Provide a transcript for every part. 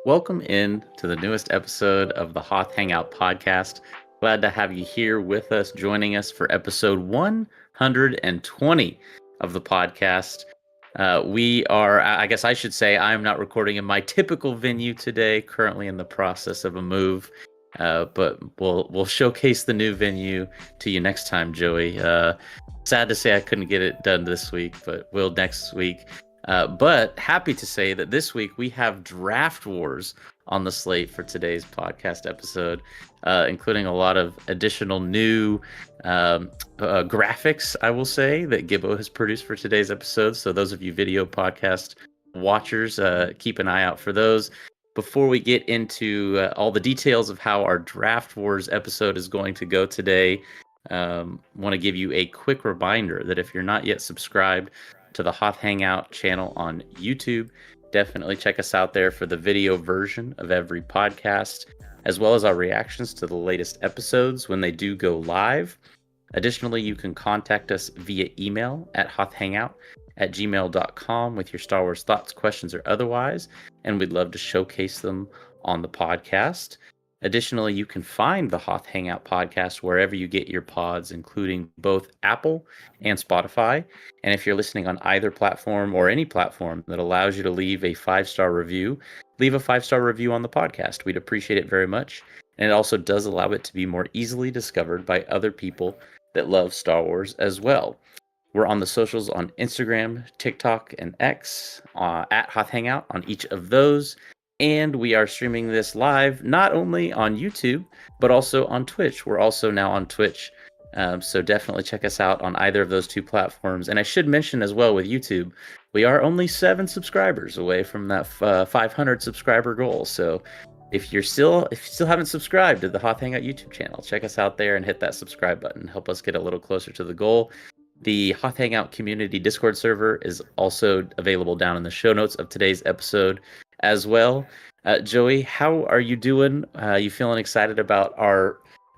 Welcome in to the newest episode of the Hoth Hangout podcast. Glad to have you here with us, joining us for episode 120 of the podcast. We are, I guess I should say, I'm not recording in my typical venue today, currently in the process of a move. But we'll showcase the new venue to you next time, Joey. Sad to say I couldn't get it done this week, but will next week. But happy to say that this week we have Draft Wars on the slate for today's podcast episode, including a lot of additional new graphics, I will say, that Gibbo has produced for today's episode. So those of you video podcast watchers, keep an eye out for those. Before we get into all the details of how our Draft Wars episode is going to go today, want to give you a quick reminder that if you're not yet subscribed to the Hoth Hangout channel on YouTube, definitely check us out there for the video version of every podcast, as well as our reactions to the latest episodes when they do go live. Additionally, you can contact us via email at hothhangout@gmail.com with your Star Wars thoughts, questions, or otherwise, and we'd love to showcase them on the podcast. Additionally, you can find the Hoth Hangout podcast wherever you get your pods, including both Apple and Spotify. And if you're listening on either platform or any platform that allows you to leave a 5-star review, leave a 5-star review on the podcast. We'd appreciate it very much. And it also does allow it to be more easily discovered by other people that love Star Wars as well. We're on the socials on Instagram, TikTok, and X, at Hoth Hangout on each of those. And we are streaming this live not only on YouTube, but also on Twitch. We're also now on Twitch. So definitely check us out on either of those two platforms. And I should mention as well with YouTube, we are only 7 subscribers away from that 500 subscriber goal. So if you still haven't subscribed to the Hoth Hangout YouTube channel, check us out there and hit that subscribe button. Help us get a little closer to the goal. The Hoth Hangout community Discord server is also available down in the show notes of today's episode as well. Joey, how are you doing? You feeling excited about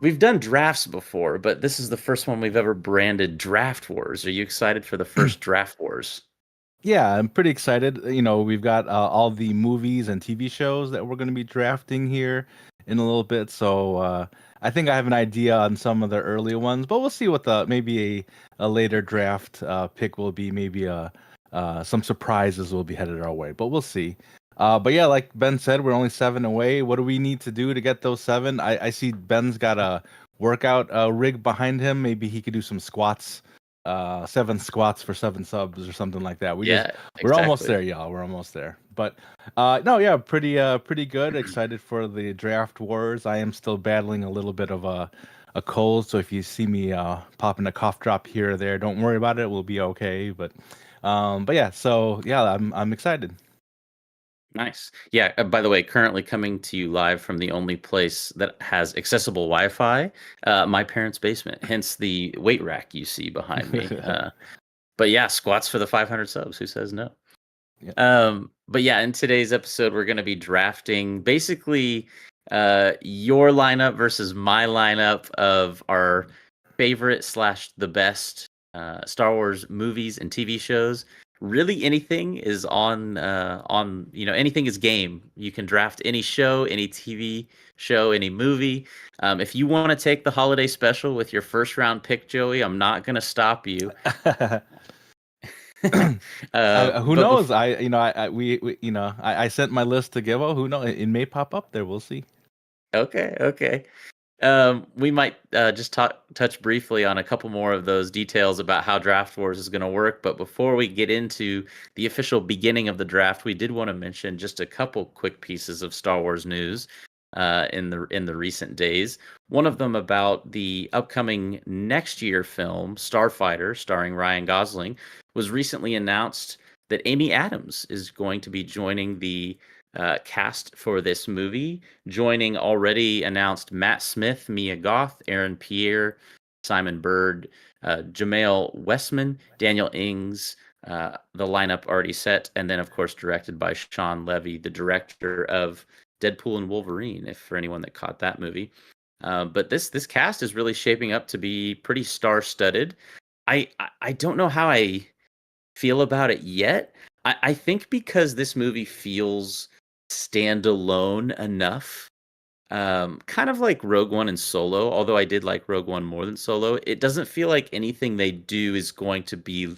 we've done drafts before, but this is the first one we've ever branded Draft Wars. Are you excited for the first Draft Wars? Yeah, I'm pretty excited. You know, we've got all the movies and TV shows that we're going to be drafting here in a little bit. So I think I have an idea on some of the earlier ones, but we'll see what maybe a later draft pick will be. Maybe some surprises will be headed our way, but we'll see. But yeah, like Ben said, we're only 7 away. What do we need to do to get those 7? I see Ben's got a workout rig behind him. Maybe he could do some squats, 7 squats for 7 subs or something like that. We're almost there, y'all. We're almost there. But no, yeah, pretty good. Excited for the Draft Wars. I am still battling a little bit of a cold, so if you see me popping a cough drop here or there, don't worry about it. We'll be okay. But yeah, so yeah, I'm excited. Nice. Yeah, by the way, currently coming to you live from the only place that has accessible Wi-Fi, my parents' basement, hence the weight rack you see behind me. But yeah, squats for the 500 subs. Who says no? Yeah. But yeah, in today's episode, we're going to be drafting basically Your lineup versus my lineup of our favorite slash the best Star Wars movies and TV shows. Really, anything is on anything is game. You can draft any show, any TV show, any movie. If you want to take the holiday special with your first round pick, Joey, I'm not gonna stop you. Who But knows? I sent my list to Givo. Who knows? It may pop up there. We'll see. okay. We might just touch briefly on a couple more of those details about how Draft Wars is going to work. But before we get into the official beginning of the draft, we did want to mention just a couple quick pieces of Star Wars news in the recent days. One of them about the upcoming next year film Starfighter, starring Ryan Gosling, was recently announced that Amy Adams is going to be joining the cast for this movie, joining already announced Matt Smith, Mia Goth, Aaron Pierre, Simon Bird, Jamail Westman, Daniel Ings. The lineup already set, and then of course directed by Sean Levy, the director of Deadpool and Wolverine. If for anyone that caught that movie, but this cast is really shaping up to be pretty star-studded. I don't know how I feel about it yet. I think because this movie feels standalone enough, kind of like Rogue One and Solo, although I did like Rogue One more than Solo, it doesn't feel like anything they do is going to be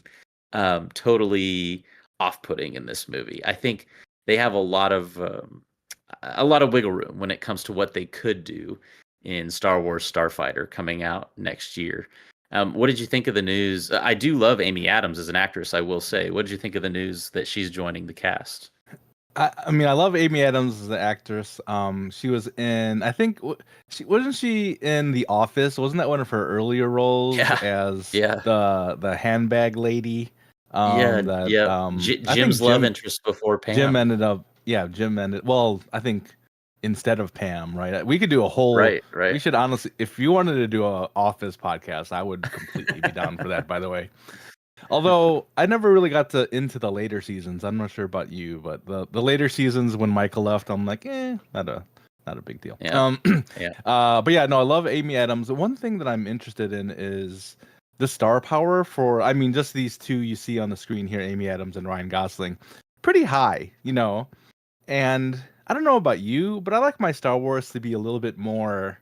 totally off-putting in this movie. I think they have a lot of wiggle room when it comes to what they could do in Star Wars Starfighter coming out next year. What did you think of the news? I do love Amy Adams as an actress, I will say. What did you think of the news that she's joining the cast? I mean, I love Amy Adams as an actress. She was in, I think, she wasn't she in The Office? Wasn't that one of her earlier roles Yeah, as yeah, the handbag lady? yeah, That yeah. I think Jim's love interest before Jim Pam. ended up, yeah, Jim ended. Well, I think instead of Pam, right? We could do a whole. Right, We right. should honestly, if you wanted to do a Office podcast, I would completely be down for that. By the way, although I never really got to into the later seasons. I'm not sure about you, but the later seasons when Michael left, I'm like, not a big deal. Yeah, yeah. But yeah, no, I love Amy Adams. The one thing that I'm interested in is the star power for. I mean, just these two you see on the screen here, Amy Adams and Ryan Gosling, pretty high, And I don't know about you, but I like my Star Wars to be a little bit more,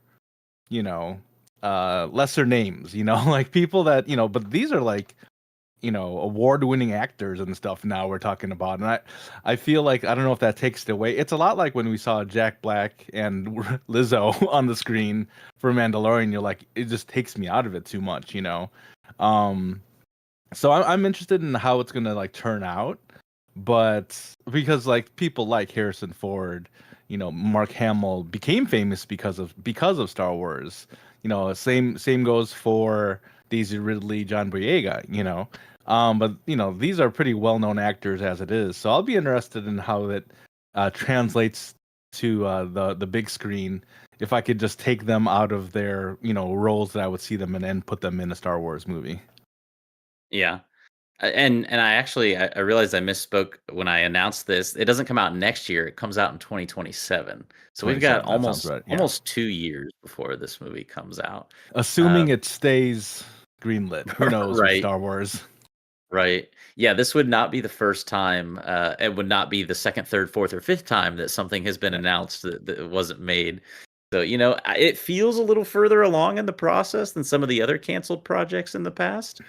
you know, lesser names, like people that, but these are like award-winning actors and stuff now we're talking about, and I feel like I don't know if that takes it away. It's a lot like when we saw Jack Black and Lizzo on the screen for Mandalorian. You're like, it just takes me out of it too much. um so I'm interested in how it's gonna like turn out, but because like people like Harrison Ford, Mark Hamill became famous because of Star Wars. Same goes for Daisy Ridley, John Boyega. But these are pretty well-known actors as it is, so I'll be interested in how it translates to the big screen. If I could just take them out of their roles that I would see them in and put them in a Star Wars movie. Yeah. And I realized I misspoke when I announced this. It doesn't come out next year. It comes out in 2027. So we've got 27. That sounds right. Yeah. almost 2 years before this movie comes out. Assuming it stays greenlit. Who knows with Right, Star Wars? right. Yeah, this would not be the first time. It would not be the second, third, fourth, or fifth time that something has been Yeah. announced that wasn't made. So, it feels a little further along in the process than some of the other canceled projects in the past.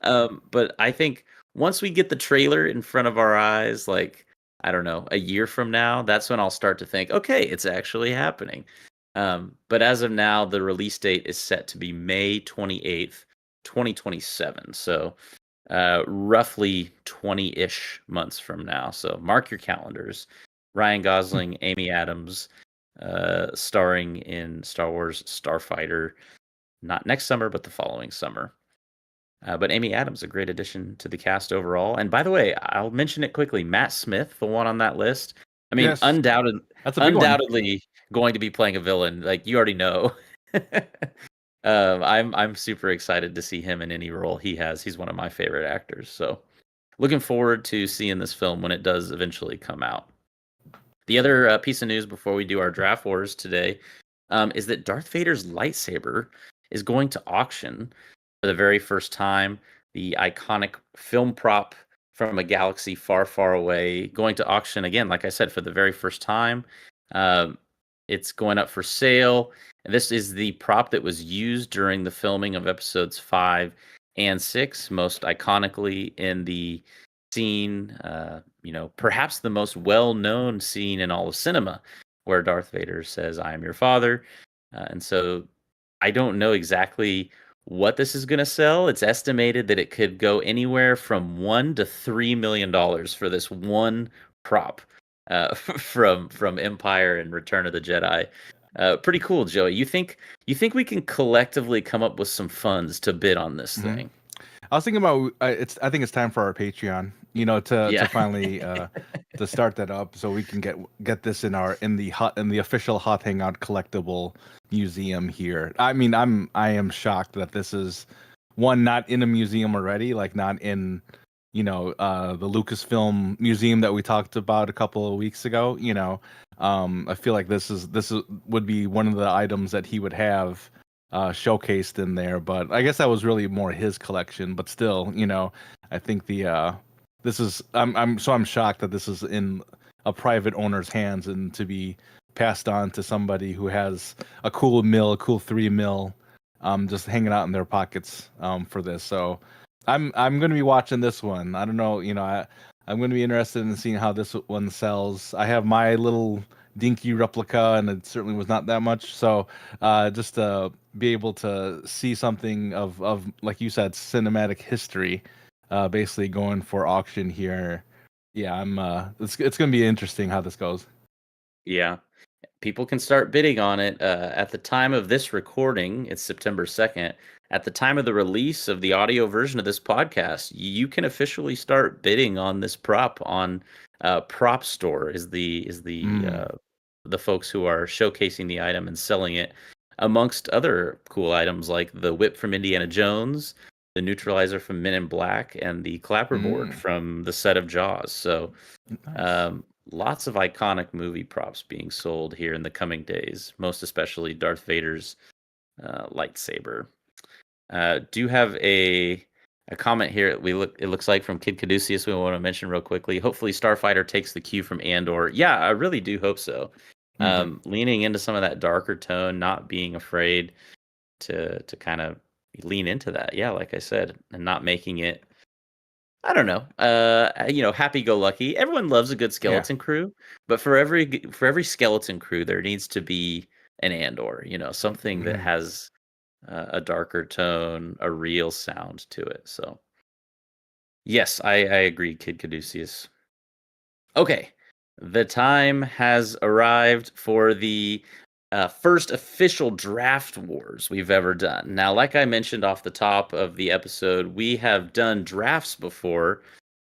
But I think once we get the trailer in front of our eyes, like, I don't know, a year from now, that's when I'll start to think, okay, it's actually happening. But as of now, the release date is set to be May 28th, 2027. So roughly 20-ish months from now. So mark your calendars. Ryan Gosling, Amy Adams, starring in Star Wars Starfighter, not next summer, but the following summer. But Amy Adams, a great addition to the cast overall. And by the way, I'll mention it quickly. Matt Smith, the one on that list. I mean, Yes, that's a big one. undoubtedly going to be playing a villain. Like you already know. I'm super excited to see him in any role he has. He's one of my favorite actors. So looking forward to seeing this film when it does eventually come out. The other piece of news before we do our draft wars today is that Darth Vader's lightsaber is going to auction for the very first time. The iconic film prop from a galaxy far, far away going to auction again, like I said, for the very first time. Um, it's going up for sale. And this is the prop that was used during the filming of episodes 5 and 6, most iconically in the scene, perhaps the most well-known scene in all of cinema, where Darth Vader says, "I am your father." And so I don't know exactly what this is going to sell. It's estimated that it could go anywhere from $1 to $3 million for this one prop from Empire and Return of the Jedi. Pretty cool, Joey. You think we can collectively come up with some funds to bid on this Mhm. thing? I was thinking about I think it's time for our Patreon. To Yeah. finally to start that up so we can get this in the official Hoth Hangout collectible museum here. I mean, I am shocked that this is one not in a museum already, like not in the Lucasfilm museum that we talked about a couple of weeks ago. I feel like this is would be one of the items that he would have showcased in there, but I guess that was really more his collection. But still, I think the this is I'm shocked that this is in a private owner's hands and to be passed on to somebody who has a cool 3 mil, just hanging out in their pockets for this. So I'm gonna be watching this one. I don't know, I'm gonna be interested in seeing how this one sells. I have my little dinky replica, and it certainly was not that much. So just to be able to see something of like you said, cinematic history, basically going for auction here. Yeah, it's gonna be interesting how this goes. Yeah. People can start bidding on it. At the time of this recording, it's September 2nd. At the time of the release of the audio version of this podcast, you can officially start bidding on this prop on Prop Store Mm, the folks who are showcasing the item and selling it, amongst other cool items like the whip from Indiana Jones, the neutralizer from Men in Black, and the clapperboard mm, from the set of Jaws. So nice. lots of iconic movie props being sold here in the coming days, most especially Darth Vader's lightsaber. Do you have a comment here? It looks like from Kid Caduceus. We want to mention real quickly. Hopefully, Starfighter takes the cue from Andor. Yeah, I really do hope so. Hmm. Leaning into some of that darker tone, not being afraid to kind of lean into that. Yeah, like I said, and not making it, I don't know. Happy go lucky. Everyone loves a good Yeah. skeleton crew, but for every skeleton crew, there needs to be an Andor. Something that Hmm. has a darker tone, a real sound to it. So yes, I agree, Kid Caduceus. Okay, the time has arrived for the first official draft wars we've ever done. Now, like I mentioned off the top of the episode, we have done drafts before,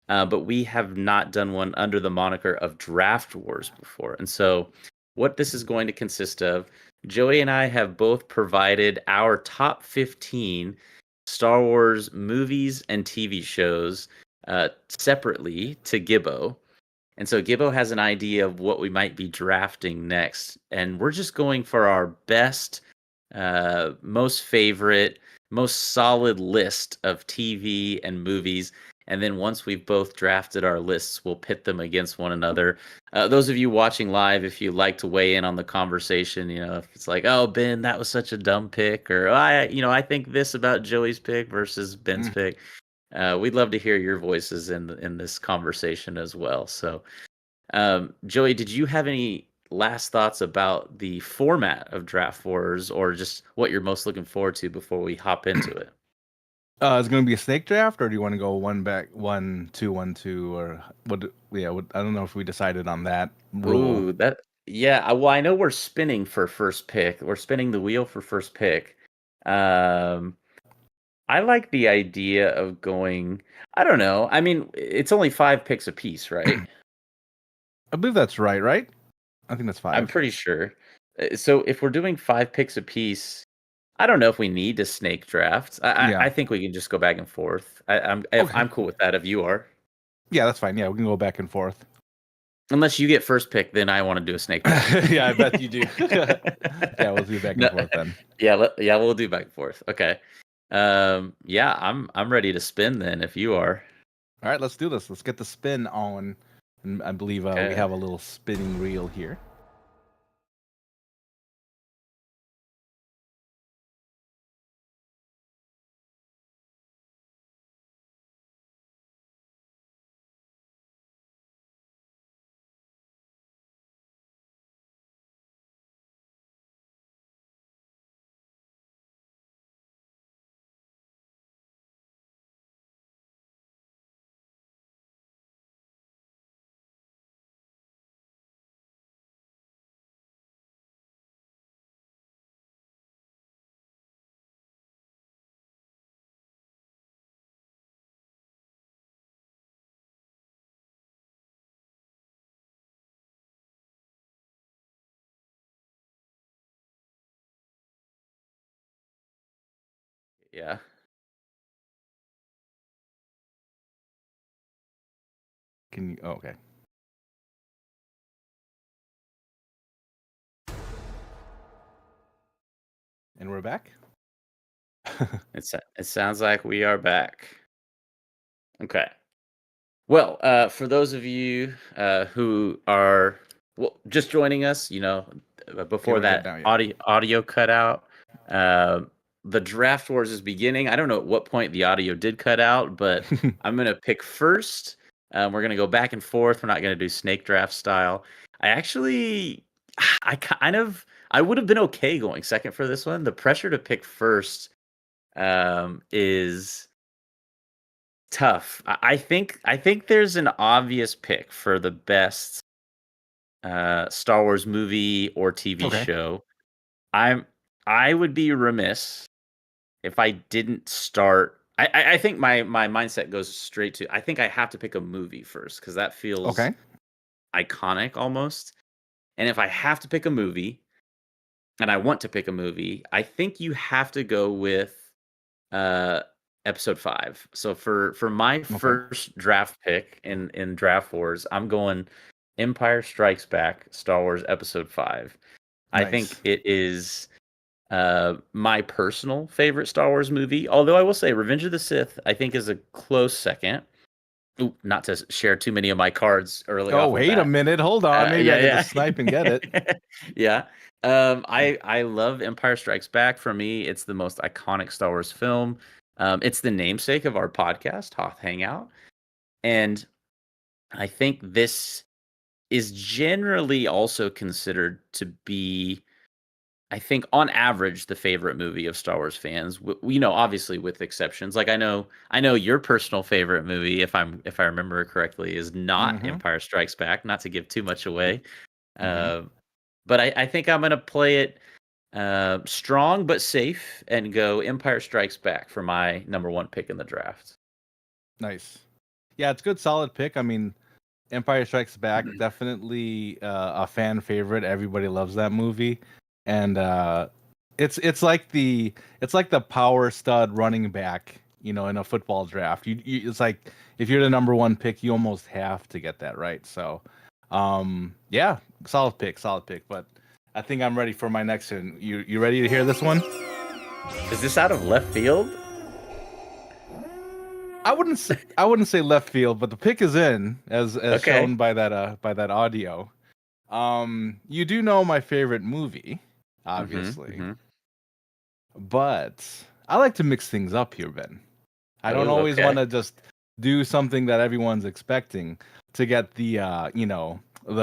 but we have not done one under the moniker of Draft Wars before. And so, what this is going to consist of, Joey and I have both provided our top 15 Star Wars movies and TV shows separately to Gibbo. And so Gibbo has an idea of what we might be drafting next. And we're just going for our best, most favorite, most solid list of TV and movies. And then once we've both drafted our lists, we'll pit them against one another. Those of you watching live, if you'd like to weigh in on the conversation, if it's like, "Oh, Ben, that was such a dumb pick," or I think this about Joey's pick versus Ben's pick. We'd love to hear your voices in this conversation as well. So, Joey, did you have any last thoughts about the format of Draft Wars, or just what you're most looking forward to before we hop into it? Is it going to be a snake draft, or do you want to go one back, 1-2, 1-2, or what? Yeah, I don't know if we decided on that rule. Ooh, yeah. Well, I know we're spinning for first pick. We're spinning the wheel for first pick. Um, I like the idea of going. I don't know. I mean, it's only 5 picks apiece, right? I believe that's right, right? I think that's I'm 5. pretty sure. So if we're doing 5 picks apiece, I don't know if we need to snake draft. I Yeah. think we can just go back and forth. I'm if Okay. I'm cool with that. If you are, Yeah, that's fine. Yeah, we can go back and forth. Unless you get first pick, then I want to do a snake draft. Yeah, I bet you do. Yeah, we'll do back and No, forth then. yeah, we'll do back and forth. Okay. Yeah, I'm ready to spin then if you are. All right, let's do this. Let's get the spin on. And I believe we Okay. have a little spinning reel here. Yeah. Can you? Oh, okay. And we're back. It sounds like we are back. Okay. Well, for those of you who are just joining us, Okay, before we're good that now. Yeah. audio cut out, uh, the draft wars is beginning. I don't know at what point the audio did cut out, but I'm gonna pick first. We're gonna go back and forth. We're not gonna do snake draft style. I actually, I would have been okay going second for this one. The pressure to pick first is tough. I think there's an obvious pick for the best Star Wars movie or TV Okay. show. I'm I would be remiss if I didn't start. I think my mindset goes straight to I think I have to pick a movie first because that feels Okay. iconic almost. And if I have to pick a movie and I want to pick a movie, I think you have to go with uh episode 5. So for my Okay. first draft pick in draft wars, I'm going Empire Strikes Back, Star Wars episode 5. I think Nice. it is my personal favorite Star Wars movie, although I will say Revenge of the Sith I think is a close second. Ooh, not to share too many of my cards early Oh, off the wait a bat. minute. Hold on. Maybe I get to Yeah, snipe and get it. yeah. Yeah. I love Empire Strikes Back. For me, it's the most iconic Star Wars film. It's the namesake of our podcast, Hoth Hangout. And I think this is generally also considered to be, I think, on average, the favorite movie of Star Wars fans. Obviously with exceptions. Like I know your personal favorite movie, if I remember correctly, is not Mm-hmm. Empire Strikes Back. Not to give too much away, Mm-hmm. uh, but I think I'm gonna play it strong but safe and go Empire Strikes Back for my number one pick in the draft. Nice. Yeah, it's a good, solid pick. I mean, Empire Strikes Back, definitely a fan favorite. Everybody loves that movie, and it's like the power stud running back, in a football draft. It's like if you're the number one pick, you almost have to get that right. So, yeah, solid pick, solid pick. But I think I'm ready for my next one. You ready to hear this one? Is this out of left field? I wouldn't say left field, but the pick is in as Okay. shown by that audio. You do know my favorite movie, Mm-hmm. obviously, Mm-hmm. but I like to mix things up here, Ben. I don't Oh, always want okay. to just do something that everyone's expecting to get the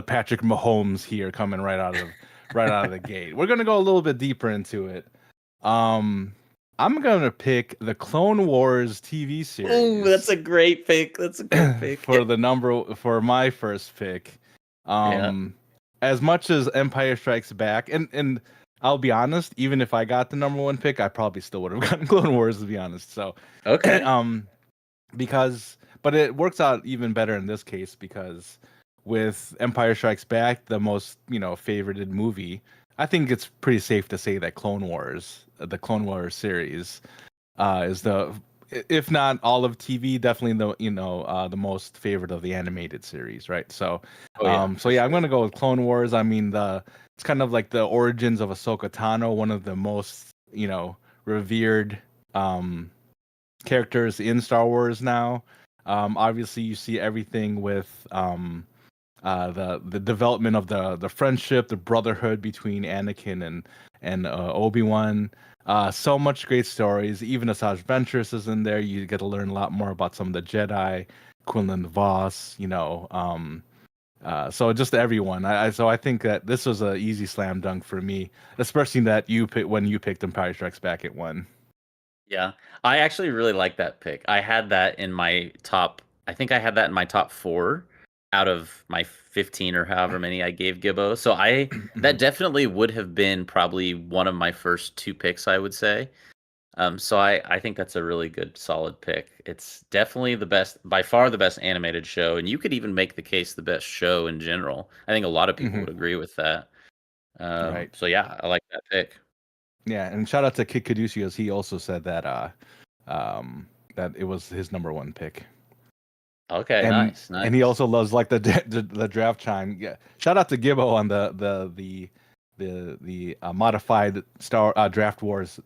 Patrick Mahomes here coming right out of the gate. We're gonna go a little bit deeper into it. Um, I'm gonna pick the Clone Wars TV Oh, that's series a great pick. That's a great pick. for my first pick. Yeah. Um, as much as Empire Strikes Back, and I'll be honest, even if I got the number one pick, I probably still would have gotten Clone Wars to be honest. So, Okay. um, but it works out even better in this case because with Empire Strikes Back, the most favorited movie, I think it's pretty safe to say that the Clone Wars series, is the if not all of TV, definitely the most favorite of the animated series, right? So, Oh yeah, so for yeah, I'm sure. gonna go with Clone Wars. I mean, it's kind of like the origins of Ahsoka Tano, one of the most revered um characters in Star Wars now. Obviously, you see everything with the development of the friendship, the brotherhood between Anakin and Obi-Wan. So much great stories. Even Asajj Ventress is in there. You get to learn a lot more about some of the Jedi, Quinlan Voss. So just everyone. So I think that this was an easy slam dunk for me, especially that when you picked Empire Strikes Back at one. Yeah. I actually really like that pick. I had that in my top I think I had that in my top 4 out of my 15 or however many I gave Gibbo. So that definitely would have been probably one of my first 2 picks, I would say. So I think that's a really good solid pick. It's definitely the best, by far the best animated show, and you could even make the case the best show in general. I think a lot of people Hmm. would agree with that. Right. So yeah, I like that pick. Yeah, and shout out to Kid Caduceus. He also said that it was his number one pick. Okay, and nice, and he nice. also loves like the draft chime. Yeah, shout out to Gibbo on the modified Star Draft Wars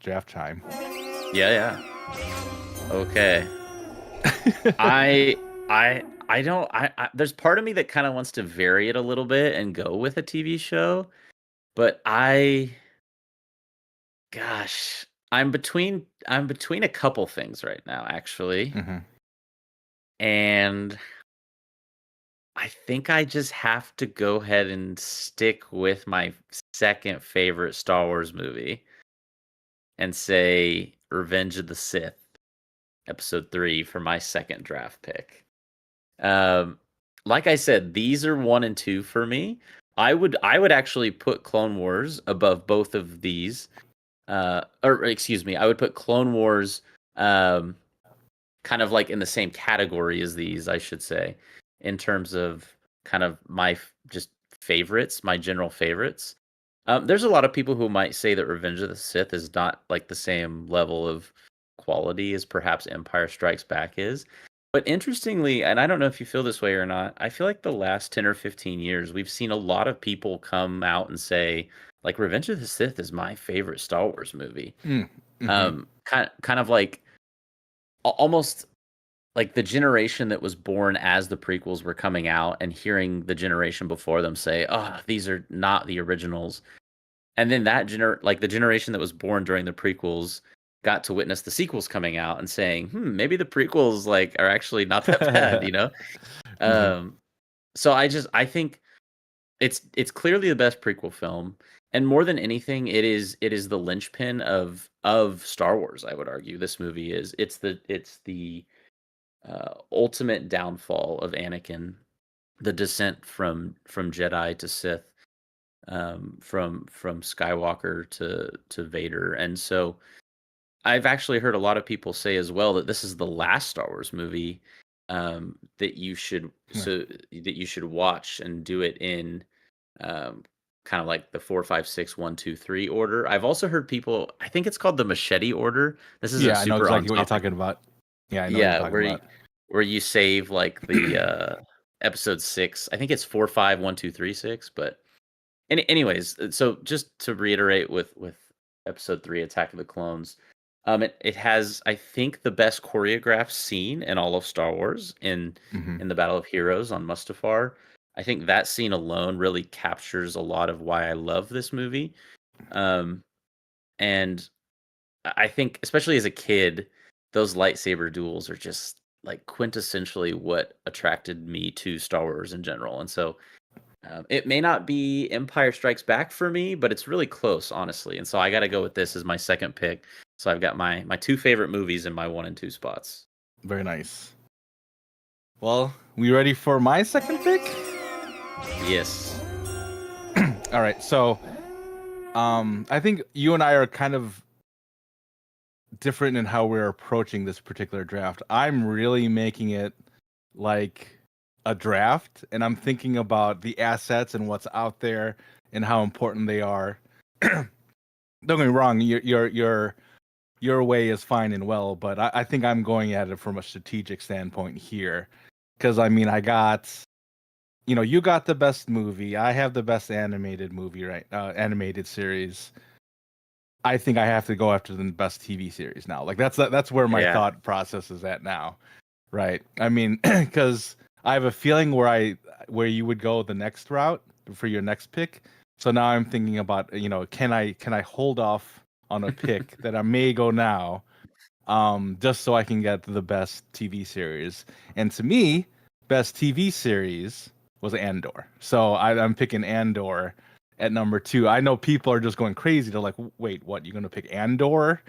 draft chime. Yeah, yeah. Okay. I don't there's part of me that kind of wants to vary it a little bit and go with a TV show, but gosh, I'm between a couple things right now actually. Hmm. And I think I just have to go ahead and stick with my second favorite Star Wars movie and say Revenge of the Sith, Episode 3 for my second draft pick. Um, like I said, these are 1 and 2 for me. I would actually put Clone Wars above both of these. Or excuse me, I would put Clone Wars um kind of like in the same category as these, I should say, in terms of kind of just favorites, my general favorites. There's a lot of people who might say that Revenge of the Sith is not like the same level of quality as perhaps Empire Strikes Back is. But interestingly, and I don't know if you feel this way or not, I feel like the last 10 or 15 years, we've seen a lot of people come out and say, like, Revenge of the Sith is my favorite Star Wars movie. Mm-hmm. Kind of like almost like the generation that was born as the prequels were coming out and hearing the generation before them say, "Oh, these are not the originals." And then like the generation that was born during the prequels got to witness the sequels coming out and saying, maybe the prequels like are actually not that bad, you know?" Hmm. Um, so I think it's clearly the best prequel film, and more than anything, it is the linchpin of Star Wars, I would argue. This movie is. It's the ultimate downfall of Anakin, the descent from Jedi to Sith, from Skywalker to Vader, and so I've actually heard a lot of people say as well that this is the last Star Wars movie that you should watch and do it in um, kind of like the 4, 5, 6, 1, 2, 3 order. I've also heard people. I think it's called the machete order. This isn't Yeah, I know super on exactly what you're topic. talking about. Yeah, I know what you're Yeah, talking about. where you save like the episode 6. I think it's 4, 5, 1, 2, 3, 6. But anyways, so just to reiterate with episode 3, Attack of the Clones, it has, I think, the best choreographed scene in all of Star Wars Hmm. in the Battle of Heroes on Mustafar. I think that scene alone really captures a lot of why I love this movie. Um, and I think, especially as a kid, those lightsaber duels are just like quintessentially what attracted me to Star Wars in general. And so it may not be Empire Strikes Back for me, but it's really close, honestly. And so I got to go with this as my second pick. So I've got my 2 favorite movies in my 1 and 2 spots. Very nice. Well, we ready for my second pick? Yes. All right. So, I think you and I are kind of different in how we're approaching this particular draft. I'm really making it like a draft, and I'm thinking about the assets and what's out there and how important they are. Don't get me wrong, your way is fine and well, but I think I'm going at it from a strategic standpoint here. Because I mean, you got the best movie. I have the best animated movie, right? Animated series. I think I have to go after the best TV series now. Like that's where my Yeah. thought process is at now, right? I mean, because I have a feeling where you would go the next route for your next pick. So now I'm thinking about, can I hold off on a pick that I may go now, just so I can get the best TV series. And to me, best TV series was Andor. So I'm picking Andor at number 2. I know people are just going crazy. They're like, wait, what? You're going to pick Andor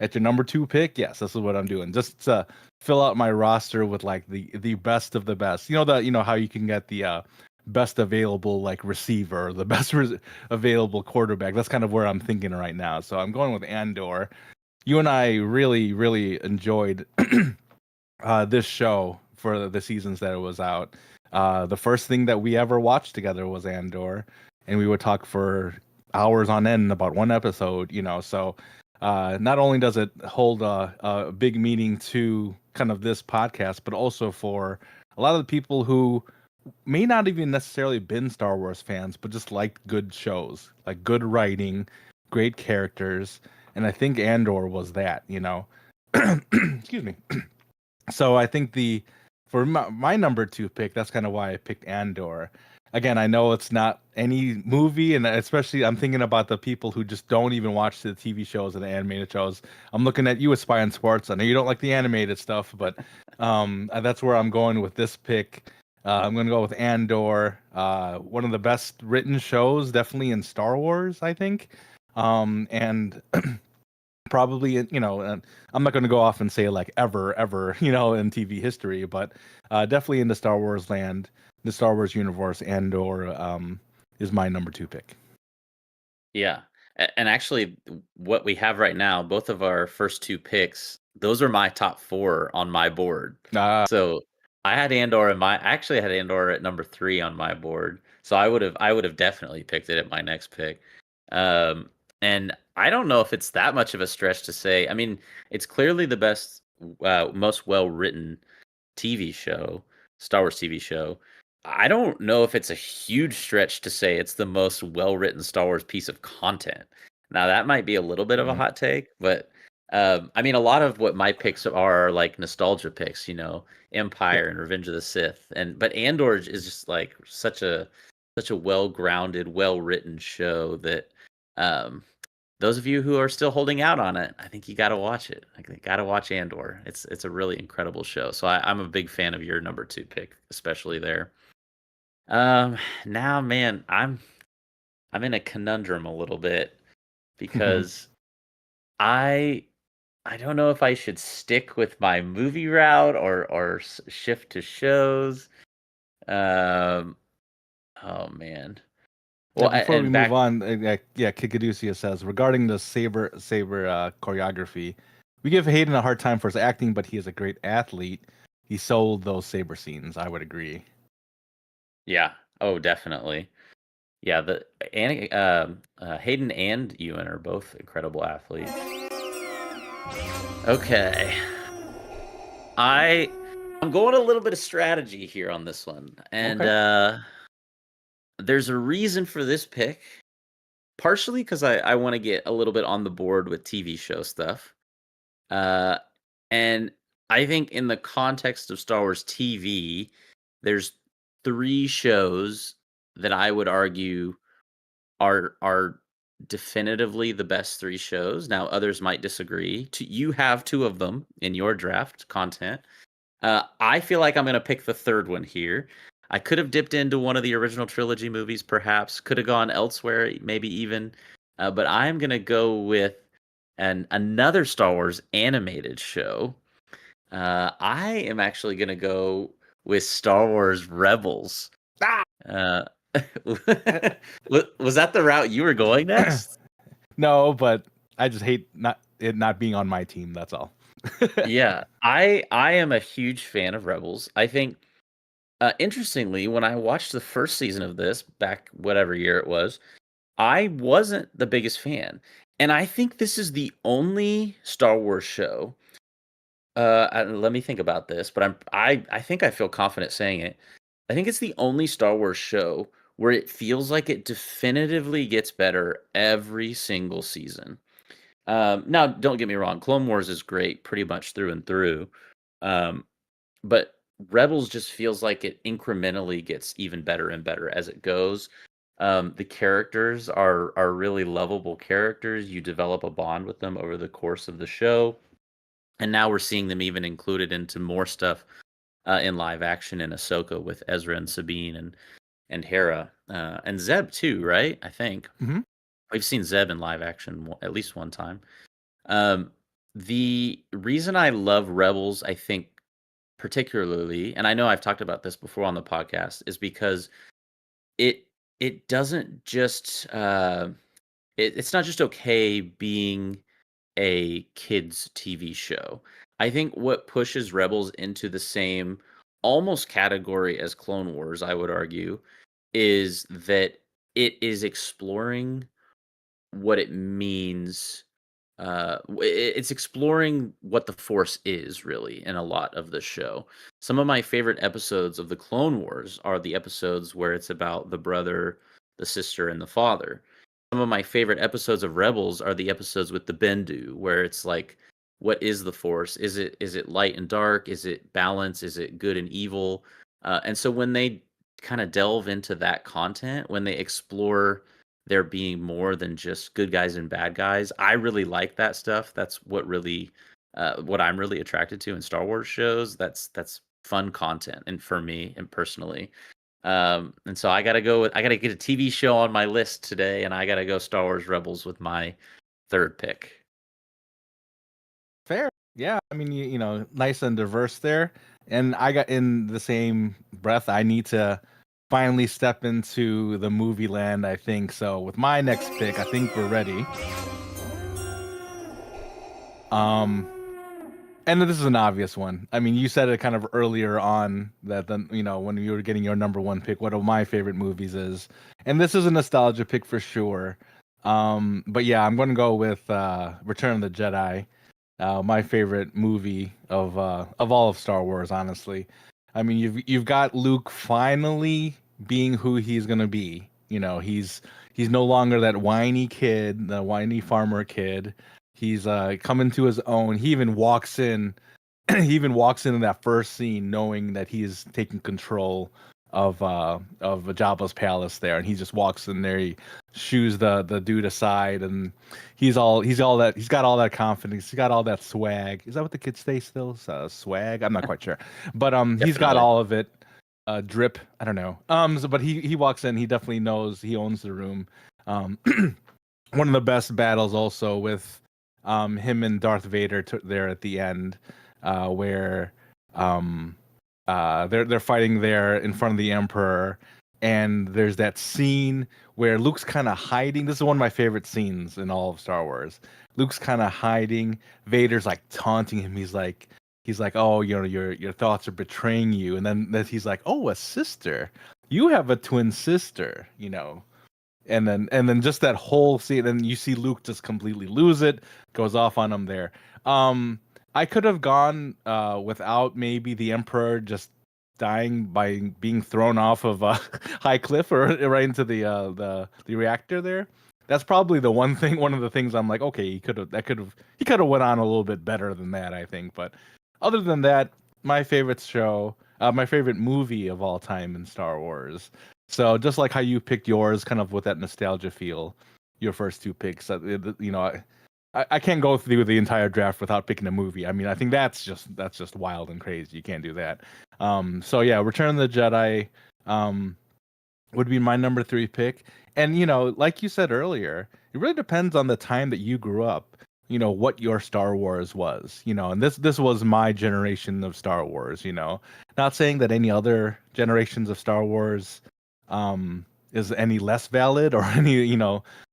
at your number 2 pick? Yes, this is what I'm doing. Just to fill out my roster with like the best of the best. How you can get the best available like receiver, the best available quarterback. That's kind of where I'm thinking right now. So I'm going with Andor. You and I really, really enjoyed this show for the seasons that it was out. The first thing that we ever watched together was Andor, and we would talk for hours on end about one episode. So not only does it hold a big meaning to kind of this podcast, but also for a lot of the people who may not even necessarily been Star Wars fans, but just liked good shows, like good writing, great characters, and I think Andor was that. Excuse me. So I think for my number 2 pick, that's kind of why I picked Andor. Again, I know it's not any movie, and especially I'm thinking about the people who just don't even watch the TV shows and the animated shows. I'm looking at you, Aspire on Sports. I know you don't like the animated stuff, but that's where I'm going with this pick. I'm going to go with Andor, one of the best written shows, definitely in Star Wars, I think. And probably, I'm not going to go off and say like ever, in TV history, but definitely in the Star Wars land, the Star Wars universe, Andor is my number 2 pick. Yeah. And actually, what we have right now, both of our first 2 picks, those are my top 4 on my board. Uh, So I actually had Andor at number 3 on my board. So I would have definitely picked it at my next pick. Um, and I don't know if it's that much of a stretch to say. I mean, it's clearly the best, most well written TV show, Star Wars TV show. I don't know if it's a huge stretch to say it's the most well-written Star Wars piece of content. Now that might be a little bit of a hot take, but I mean, a lot of what my picks are like nostalgia picks, Empire and Revenge of the Sith, but Andor is just like such a well-grounded, well-written show that um, those of you who are still holding out on it, I think you got to watch it. Like, you got to watch Andor. It's a really incredible show. So I'm a big fan of your number 2 pick, especially there. Now, man, I'm in a conundrum a little bit because I I don't know if I should stick with my movie route or shift to shows. Um, oh man. Yeah, Well, before we and move back. on, Kikadusia says regarding the saber choreography, we give Hayden a hard time for his acting, but he is a great athlete. He sold those saber scenes. I would agree. Yeah. Oh, definitely. Yeah, Hayden and Ewan are both incredible athletes. Okay, I I'm going a little bit of strategy here on this one, and Okay. there's a reason for this pick. Partially because I want to get a little bit on the board with TV show stuff, uh, and I think in the context of Star Wars TV, there's 3 shows that I would argue are definitively the best 3 shows. Now, others might disagree. You have 2 of them in your draft content. I feel like I'm gonna pick the 3rd one here. I could have dipped into one of the original trilogy movies, perhaps. Could have gone elsewhere, maybe even. But I'm gonna go with another Star Wars animated show. I am actually gonna go with Star Wars Rebels. Ah! Uh, was that the route you were going next? No, but I just hate not being on my team. That's all. Yeah, I am a huge fan of Rebels. I think, interestingly, when I watched the first season of this back whatever year it was, I wasn't the biggest fan. And I think this is the only Star Wars show. Let me think about this, but I think I feel confident saying it. I think it's the only Star Wars show where it feels like it definitively gets better every single season. Now, don't get me wrong, Clone Wars is great pretty much through and through. Um, but Rebels just feels like it incrementally gets even better and better as it goes. The characters are really lovable characters. You develop a bond with them over the course of the show, and now we're seeing them even included into more stuff in live action in Ahsoka with Ezra and Sabine and Hera and Zeb too, right? I think Hmm. we've seen Zeb in live action at least one time. Um, the reason I love Rebels, I think particularly, and I know I've talked about this before on the podcast, is because it it doesn't just it's not just okay being a kids TV show. I think what pushes Rebels into the same almost category as Clone Wars, I would argue, is that it is exploring what it means. It's exploring what the Force is really in a lot of the show. Some of my favorite episodes of the Clone Wars are the episodes where it's about the brother, the sister, and the father. Some of my favorite episodes of Rebels are the episodes with the Bendu, where it's like, what is the Force? Is it light and dark? Is it balance? Is it good and evil? And so when they kind of delve into that content, when they explore there being more than just good guys and bad guys. I really like that stuff. That's what I'm really attracted to in Star Wars shows. That's fun content, and for me and personally. And so I gotta get a TV show on my list today, and I gotta go Star Wars Rebels with my third pick. Fair. Yeah, I mean, nice and diverse there. And I got in the same breath, I need to finally step into the movie land, I think. So with my next pick, I think we're ready. Um, and this is an obvious one. I mean, you said it kind of earlier on that when you were getting your number one pick, one of my favorite movies is. And this is a nostalgia pick for sure. But yeah, I'm gonna go with Return of the Jedi, my favorite movie of all of Star Wars, honestly. I mean, you've got Luke finally being who he's gonna be. He's no longer that whiny kid, the whiny farmer kid. He's coming to his own. He even walks in. He even walks into that first scene knowing that he's taking control of Jabba's palace there, and he just walks in there. He shoos the dude aside, and he's got all that confidence. He's got all that swag. Is that what the kids say still? Swag? I'm not quite sure, but he's got Definitely. all of it. Drip. I don't know. But he walks in. He definitely knows he owns the room. Um, one of the best battles also with him and Darth Vader there at the end, where um they're fighting there in front of the Emperor, and there's that scene where Luke's kind of hiding. This is one of my favorite scenes in all of Star Wars. Luke's kind of hiding. Vader's like taunting him. He's like, oh, your thoughts are betraying you. And then he's like, oh, a sister. You have a twin sister. And then just that whole scene, and you see Luke just completely lose it, goes off on him there. I could have gone without maybe the Emperor just dying by being thrown off of a high cliff or right into the reactor there. That's probably one of the things I'm like, okay, he could have went on a little bit better than that, I think. But other than that, my favorite movie of all time in Star Wars. So just like how you picked yours, kind of with that nostalgia feel, your first two picks, I can't go through the entire draft without picking a movie. I mean, I think that's just wild and crazy. You can't do that. So yeah, Return of the Jedi um, would be my number three pick. And like you said earlier, it really depends on the time that you grew up. What your Star Wars was. And this was my generation of Star Wars. Not saying that any other generations of Star Wars is any less valid or any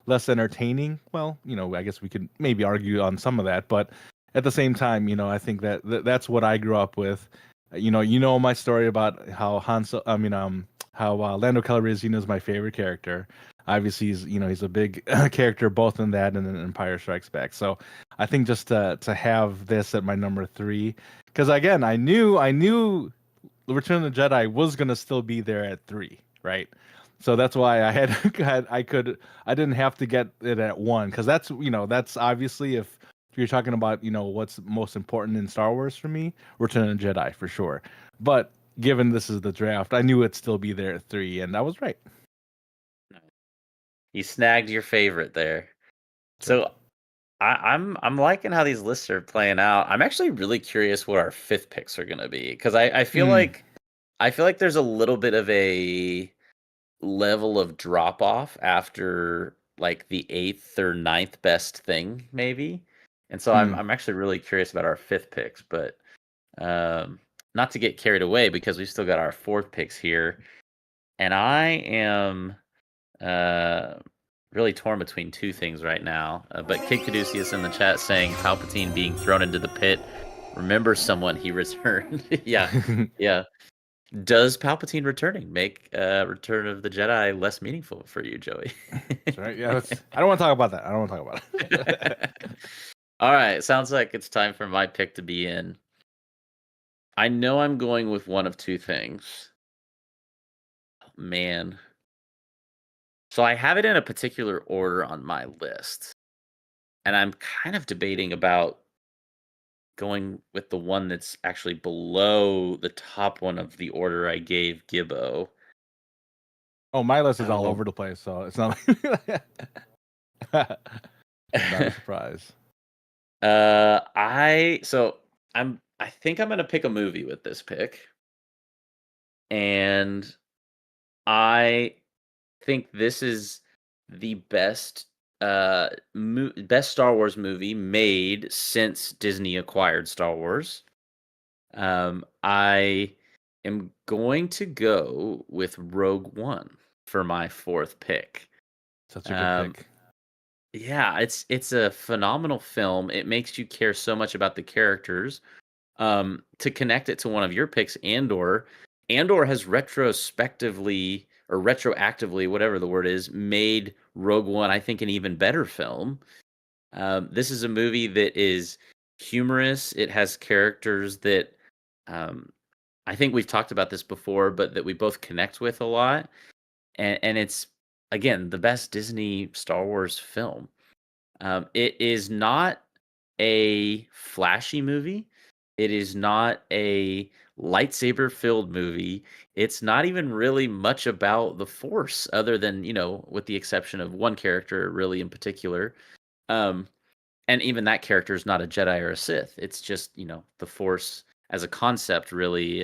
less entertaining. Well, I guess we could maybe argue on some of that, but at the same time, I think that's what I grew up with. You know my story about how how Lando Calrissian is my favorite character. Obviously, he's a big character both in that and in Empire Strikes Back. So I think just to have this at my number three, because again, I knew the Return of the Jedi was gonna still be there at three, right? So that's why I I didn't have to get it at one, because that's obviously, if you're talking about what's most important in Star Wars for me, Return of the Jedi for sure. But given this is the draft, I knew it'd still be there at three, and I was right. You snagged your favorite there. That's right. So I'm liking how these lists are playing out. I'm actually really curious what our fifth picks are gonna be, because I feel Mm, like there's a little bit of a level of drop off after like the eighth or ninth best thing, maybe. And so I'm mm. I'm actually really curious about our fifth picks, but um, not to get carried away because we've still got our fourth picks here, and I am uh, really torn between two things right now. But Kid Caduceus in the chat saying Palpatine being thrown into the pit. Remember someone he returned. Yeah, yeah. Does Palpatine returning make Return of the Jedi less meaningful for you, Joey? That's right. Yeah, I don't want to talk about that. I don't want to talk about it. All right, sounds like it's time for my pick to be in. I know I'm going with one of two things. Man. So I have it in a particular order on my list, and I'm kind of debating about going with the one that's actually below the top one of the order I gave Gibbo. Oh, my list is all Oh. over the place, so it's not like not a surprise. I think I'm gonna pick a movie with this pick, and I think this is the best Star Wars movie made since Disney acquired Star Wars. I am going to go with Rogue One for my fourth pick. Such a good Um, pick. yeah, it's a phenomenal film. It makes you care so much about the characters. To connect it to one of your picks, Andor has retrospectively or retroactively, whatever the word is, made Rogue One, I think, an even better film. This is a movie that is humorous. It has characters that um, I think we've talked about this before, but that we both connect with a lot. And it's again the best Disney Star Wars film. It is not a flashy movie. It is not a lightsaber filled movie. It's not even really much about the Force, other than, with the exception of one character, really in particular. Um, and even that character is not a Jedi or a Sith. It's just, the Force as a concept, really.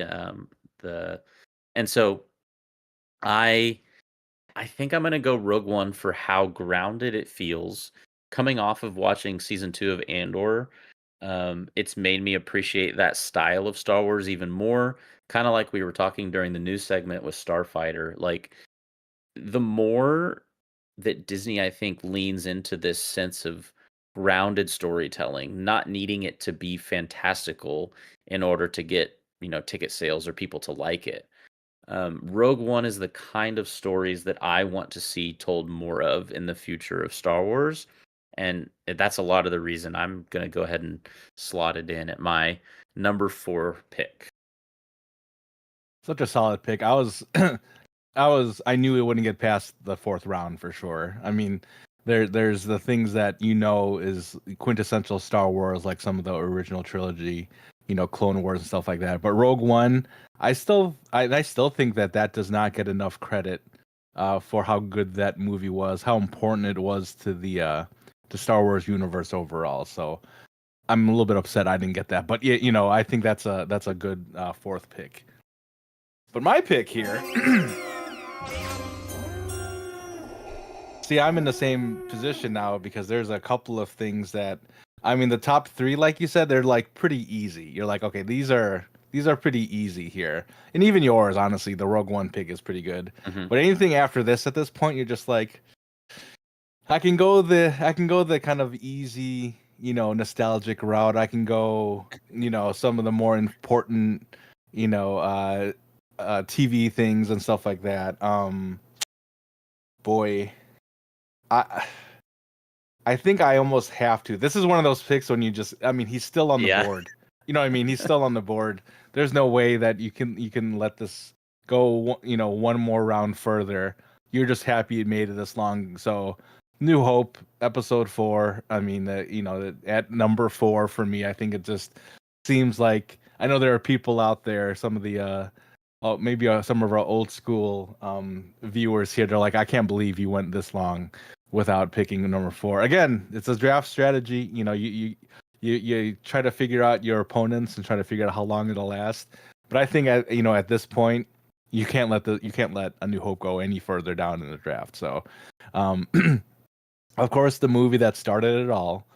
The and so I I think I'm gonna go Rogue One for how grounded it feels. Coming off of watching season 2 of Andor, it's made me appreciate that style of Star Wars even more. Kind of like we were talking during the news segment with Starfighter. Like the more that Disney, I think, leans into this sense of grounded storytelling, not needing it to be fantastical in order to get, ticket sales or people to like it. Rogue One is the kind of stories that I want to see told more of in the future of Star Wars. And that's a lot of the reason I'm going to go ahead and slot it in at my number 4 pick. Such a solid pick. I knew it wouldn't get past the fourth round for sure. I mean, there's the things that is quintessential Star Wars, like some of the original trilogy, Clone Wars and stuff like that. But Rogue One, I still think that does not get enough credit for how good that movie was, how important it was to the Star Wars universe overall. So I'm a little bit upset I didn't get that. But yeah, I think that's a good fourth pick. But my pick here. See, I'm in the same position now because there's a couple of things that, I mean, the top three, like you said, they're like pretty easy. You're like, okay, these are pretty easy here, and even yours, honestly, the Rogue One pick is pretty good. Hmm. But anything after this, at this point, you're just like, I can go the kind of easy, nostalgic route. I can go, some of the more important, TV things and stuff like that. Boy. I I think I almost have to. This is one of those picks when you just, I mean, he's still on the Yeah. board. You know what I mean? He's still on the board. There's no way that you can let this go, one more round further. You're just happy it made it this long. So, New Hope, episode 4. I mean, at number 4 for me, I think it just seems like, I know there are people out there, some of the maybe some of our old school viewers here. They're like, I can't believe you went this long without picking number 4. Again, it's a draft strategy. You try to figure out your opponents and try to figure out how long it'll last. But I think at this point, you can't let A New Hope go any further down in the draft. So, um, of course, the movie that started it all,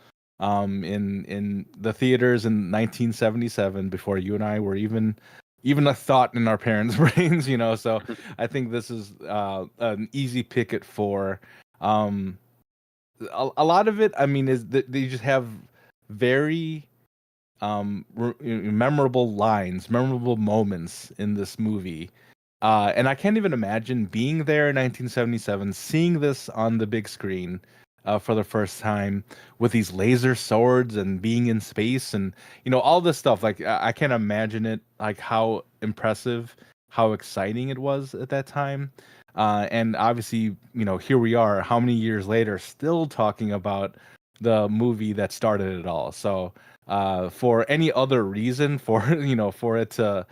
in the theaters in 1977, before you and I were even a thought in our parents' brains. So I think this is an easy pick at 4. Um, a lot of it, I mean, is that they just have very memorable lines, memorable moments in this movie. And I can't even imagine being there in 1977, seeing this on the big screen for the first time, with these laser swords and being in space, and all this stuff. Like, I can't imagine it, like how impressive, how exciting it was at that time. And obviously, here we are, how many years later, still talking about the movie that started it all. So, for any other reason, for for it to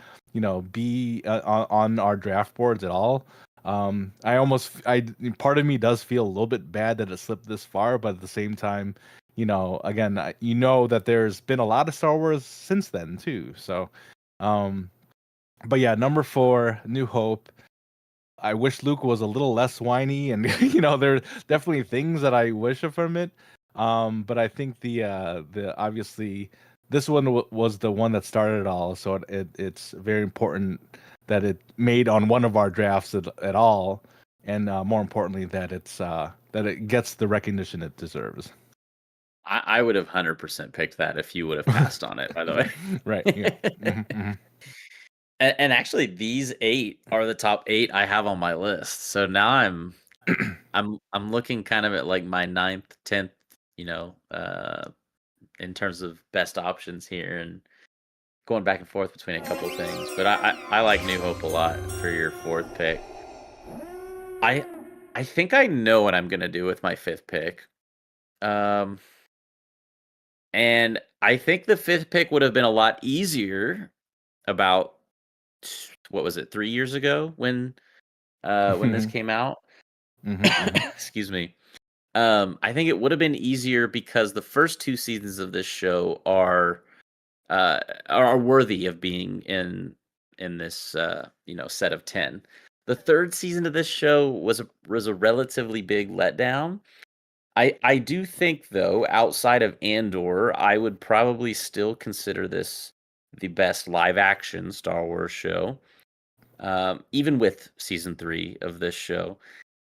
be on our draft boards at all, I part of me does feel a little bit bad that it slipped this far, but at the same time, again, that there's been a lot of Star Wars since then too. So, um but yeah, number 4, New Hope. I wish Luke was a little less whiny, and there are definitely things that I wish from it. But I think the obviously this one was the one that started it all, so it's very important that it made on one of our drafts at all, and more importantly that it gets the recognition it deserves. I would have 100% picked that if you would have passed on it, by the Right? Yeah. way. Hmm. And actually, these 8 are the top 8 I have on my list. So now I'm looking kind of at like my ninth, 10th, you know, in terms of best options here, and going back and forth between a couple of things. But I like New Hope a lot for your 4th pick. I I think I know what I'm gonna do with my 5th pick. Um, and I think the 5th pick would have been a lot easier about, what was it, 3 years ago when this Hmm. came out. Hmm. Excuse me. I think it would have been easier because the first 2 seasons of this show uh, are worthy of being in this set of 10. The 3rd season of this show was a relatively big letdown. I do think, though, outside of Andor, I would probably still consider this the best live action Star Wars show, even with season 3 of this show.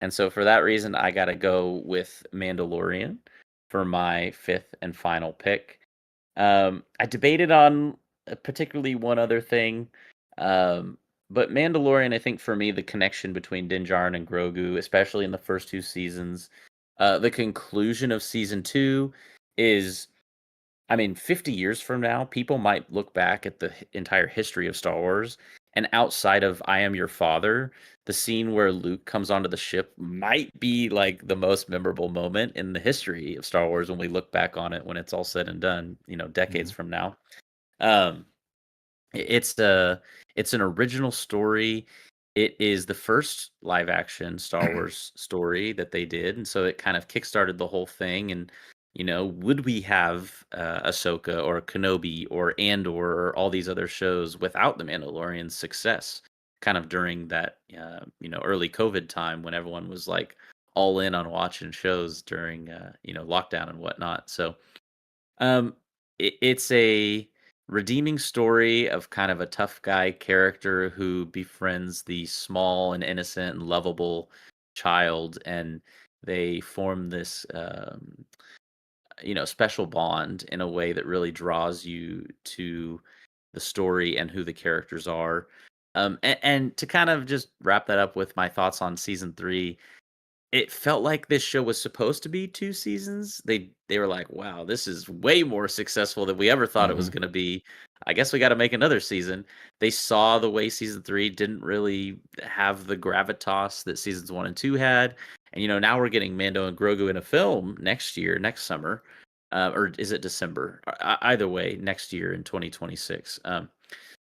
And so for that reason, I got to go with Mandalorian for my 5th and final pick. I debated on particularly one other thing, um, but Mandalorian, I think for me, the connection between Din Djarin and Grogu, especially in the first 2 seasons, the conclusion of season 2 is, I mean, 50 years from now, people might look back at the entire history of Star Wars, and outside of I Am Your Father, the scene where Luke comes onto the ship might be like the most memorable moment in the history of Star Wars when we look back on it when it's all said and done, decades from now. Um, it's an original story. It is the first live action Star Wars story that they did, and so it kind of kickstarted the whole thing. And would we have Ahsoka or Kenobi or Andor or all these other shows without the Mandalorian's success? Kind of during that early COVID time when everyone was like all in on watching shows during lockdown and whatnot. So it's a redeeming story of kind of a tough guy character who befriends the small and innocent and lovable child, and they form this, special bond in a way that really draws you to the story and who the characters are. And to kind of just wrap that up with my thoughts on season 3, it felt like this show was supposed to be 2 seasons. They were like, "Wow, this is way more successful than we ever thought it was Hmm. gonna be. I guess we gotta make another season." They saw the way season 3 didn't really have the gravitas that seasons 1 and 2 had, and, now we're getting Mando and Grogu in a film next year, next summer, or is it December? Either way, next year in 2026.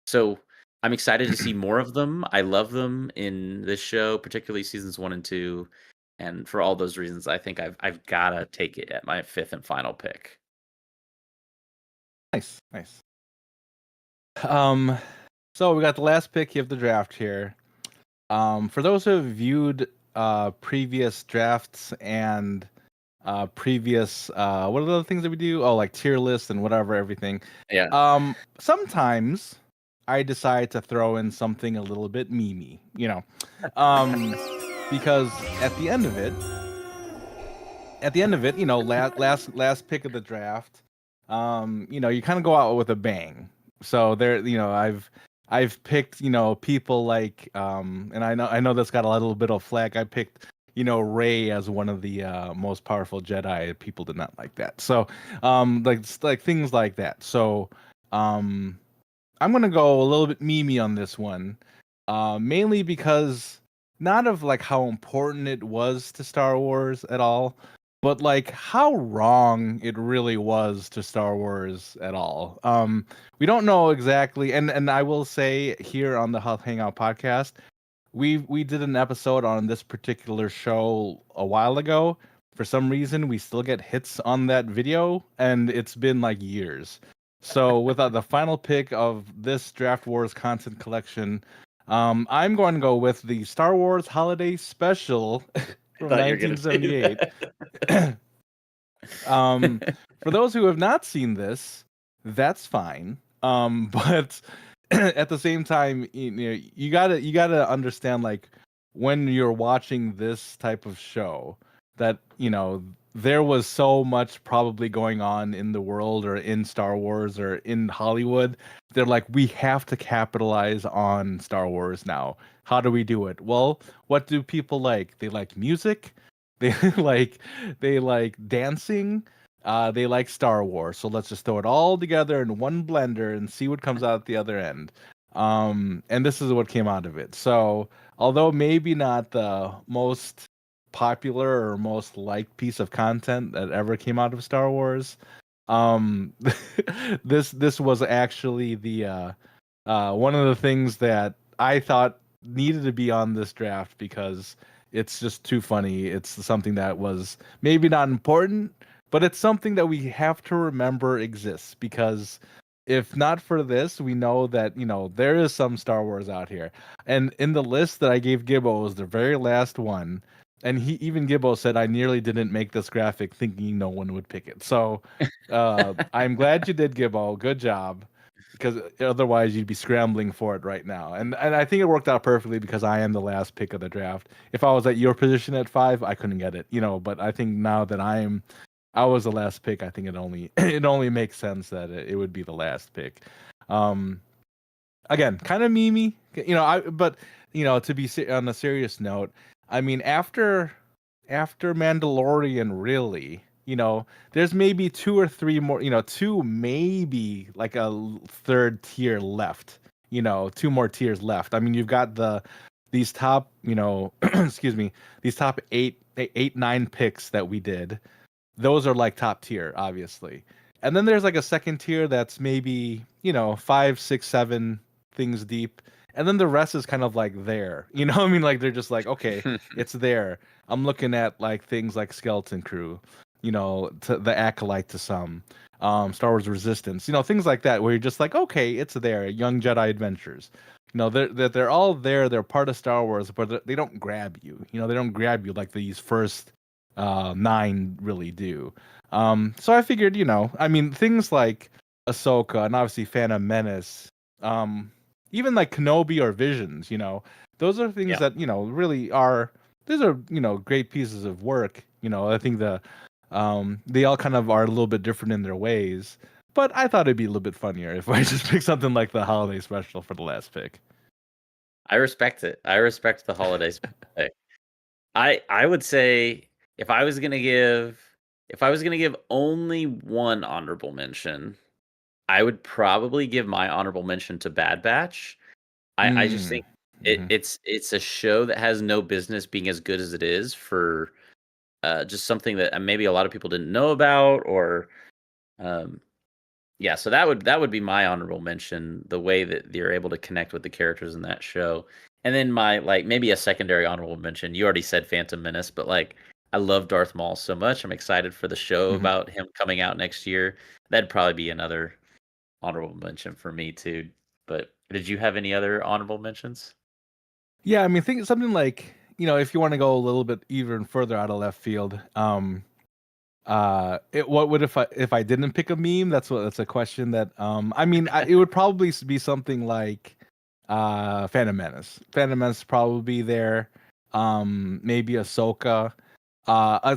So I'm excited to see more of them. I love them in this show, particularly seasons 1 and 2. And for all those reasons, I think I've gotta take it at my 5th and final pick. Nice, nice. Um, so we got the last pick of the draft here. For those who have viewed previous drafts and previous what are the other things that we do? Oh, like tier lists and whatever, everything. Yeah. Sometimes I decide to throw in something a little bit memey, um, because at the end of it, last pick of the draft, you kind of go out with a bang. So there, I've picked, people like, and I know that's got a little bit of flack. I picked, Ray as one of the most powerful Jedi. People did not like that. So, like things like that. So, um, I'm gonna go a little bit memey on this one, mainly because not of like how important it was to Star Wars at all, but like how wrong it really was to Star Wars at all. We don't know exactly, and I will say here on the Hoth Hangout podcast, we did an episode on this particular show a while ago. For some reason, we still get hits on that video, and it's been like years. So, with the final pick of this Draft Wars content collection, I'm going to go with the Star Wars Holiday Special I from thought you were gonna say 1978. that. um, for those who have not seen this, that's fine. But at the same time, you gotta understand, like, when you're watching this type of show, that there was so much probably going on in the world or in Star Wars or in Hollywood. They're like, we have to capitalize on Star Wars now. How do we do it? Well, what do people like? They like music. They like they like dancing. They like Star Wars. So let's just throw it all together in one blender and see what comes out at the other end. And this is what came out of it. So although maybe not the most popular or most liked piece of content that ever came out of Star Wars, um, this was actually the one of the things that I thought needed to be on this draft because it's just too funny. It's something that was maybe not important, but it's something that we have to remember exists because if not for this, we know that, there is some Star Wars out here. And in the list that I gave Gibbo was the very last one. And Gibbo said I nearly didn't make this graphic thinking no one would pick it. So I'm glad you did, Gibbo. Good job, because otherwise you'd be scrambling for it right now. And I think it worked out perfectly because I am the last pick of the draft. If I was at your position at 5, I couldn't get it, but I think now that I was the last pick, I think it only it only makes sense that it would be the last pick. Um Again, kind of memey, but to be on a serious note, I mean, after Mandalorian, really, there's maybe two or three more, two, maybe like third tier left, two more tiers left. I mean, you've got these top, excuse me, these top eight, 9 picks that we did. Those are like top tier, obviously. And then there's like a second tier that's maybe, 5, 6, 7 things deep. And then the rest is kind of like there. I mean? Like they're just like, okay, it's there. I'm looking at like things like Skeleton Crew, to the Acolyte to some, Star Wars Resistance, things like that, where you're just like, okay, it's there. Young Jedi Adventures. They're all there. They're part of Star Wars, but they don't grab you. They don't grab you like these first 9 really do. So I figured, I mean, things like Ahsoka and obviously Phantom Menace, um, even like Kenobi or Visions, those are things Yeah. that, really are, these are, great pieces of work. I think they all kind of are a little bit different in their ways, but I thought it'd be a little bit funnier if I just pick something like the holiday special for the last pick. I respect it. I respect the holidays pick. I would say if I was gonna give if I was gonna give only one honorable mention, I would probably give my honorable mention to Bad Batch. I just Mm. think Hmm. it's a show that has no business being as good as it is for just something that maybe a lot of people didn't know about or um, yeah, so that would be my honorable mention, the way that you're able to connect with the characters in that show. And then my like maybe a secondary honorable mention. You already said Phantom Menace, but like I love Darth Maul so much. I'm excited for the show Hmm. about him coming out next year. That'd probably be another honorable mention for me too. But did you have any other honorable mentions? Yeah, I mean, think something like, if you want to go a little bit even further out of left field, what would if I didn't pick a meme? That's a question that I mean, it would probably be something like Phantom Menace. Phantom Menace probably be there. Maybe Ahsoka.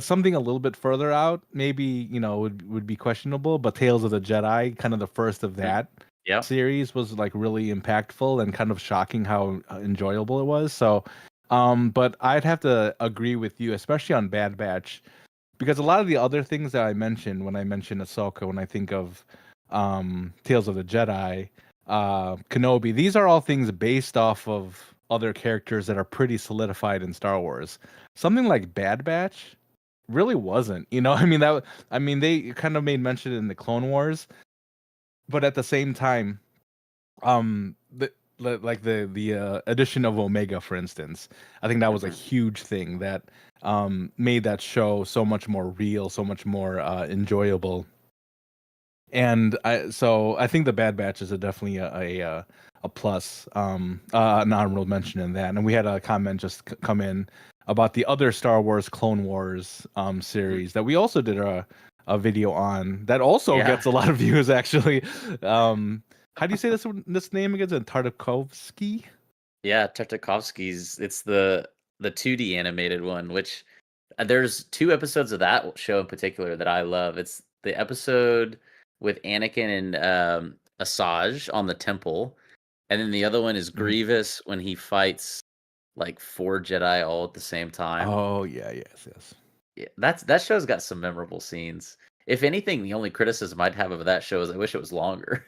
Something a little bit further out, maybe would be questionable. But Tales of the Jedi, kind of the first of Mm, that yep. series, was like really impactful and kind of shocking how enjoyable it was. So, but I'd have to agree with you, especially on Bad Batch, because a lot of the other things that I mentioned when I mention Ahsoka, when I think of Tales of the Jedi, Kenobi, these are all things based off of other characters that are pretty solidified in Star Wars. Something like Bad Batch really wasn't. I mean they kind of made mention in the Clone Wars, but at the same time, like the addition of Omega, for instance, I think that was a Hmm. huge thing that made that show so much more real, so much more enjoyable. And I think the Bad Batch is definitely a plus, an honorable mention in that. And we had a comment just come in about the other Star Wars Clone Wars Hmm. series that we also did a video on that also Yeah. gets a lot of views actually. How do you say this name again? Is it Tartakovsky? Yeah, Tartakovsky's it's the 2D animated one, which there's two episodes of that show in particular that I love. It's the episode with Anakin and Asajj on the temple, and then the other one is Mhm. Grievous when he fights like four Jedi all at the same time. Oh yeah, yes, yes. Yeah, that show's got some memorable scenes. If anything, the only criticism I'd have of that show is I wish it was longer.